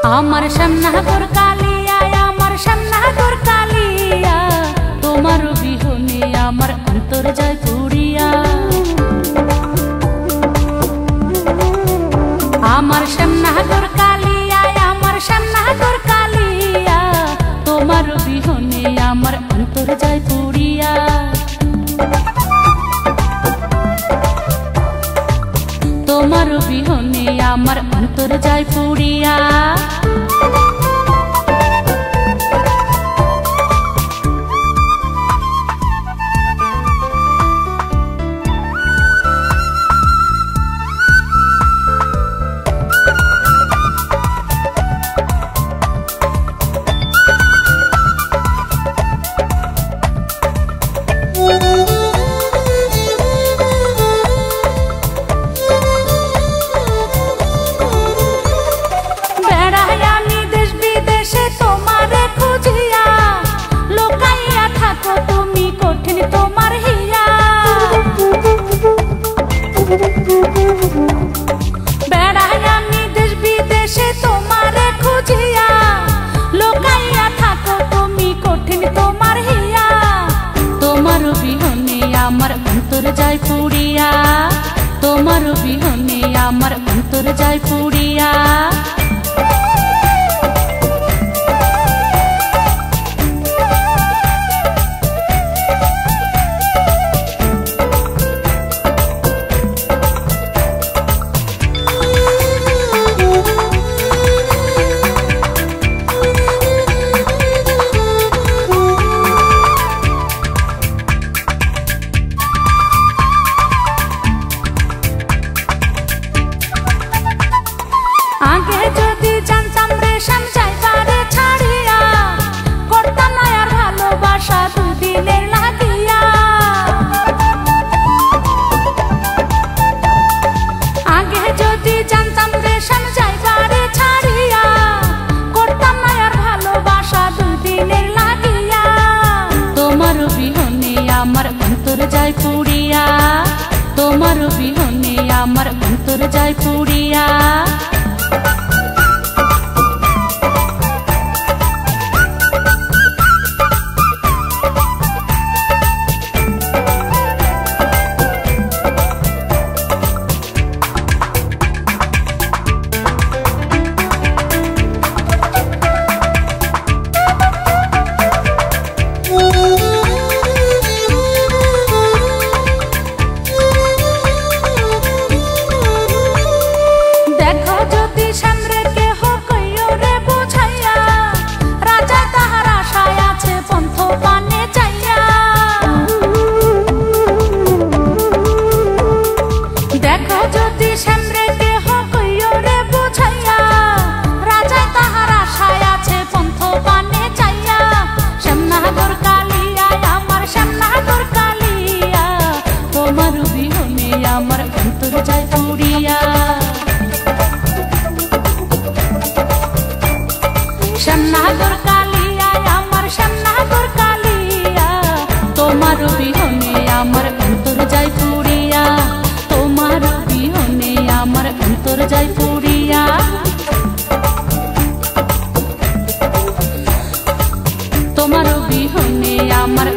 আমার শ্যামনগর কালিয়া, আমার শ্যামনগর কালিয়া, তোমার বিহনে আমার অন্তর যায় পুড়িয়া। আমার শ্যামনগর কালিয়া, আমার শ্যামনগর কালিয়া, তোমার বিহনে আমার অন্তর যায় পুড়িয়া। তোমার বিহনে আমার অন্তর যায় পুড়িয়া। আমার অন্তর যায় পুড়িয়া, তোমার বিহনে আমার অন্তর যায় পুড়িয়া। আগে যদি জানতাম রেশম যাইবারে ছাড়িয়া, করতাম না আর ভালোবাসা দুদিনের লাগিয়া। আগে যদি জানতাম রেশম যাইবারে ছাড়িয়া, করতাম না আর ভালোবাসা দুদিনের লাগিয়া। তোমার বিহনে আমার অন্তর যায় পুড়িয়া, তোমার বিহনে আমার অন্তর যায় পুড়িয়া। আমার অন্তর যায় পুড়িয়া। শ্যামনগর কালিয়া, আমার শ্যামনগর কালিয়া, তোমার বিহনে আমার অন্তর যায় পুড়িয়া। তোমার বিহনে আমার অন্তর যায় পুড়িয়া। তোমার বিহনে আমার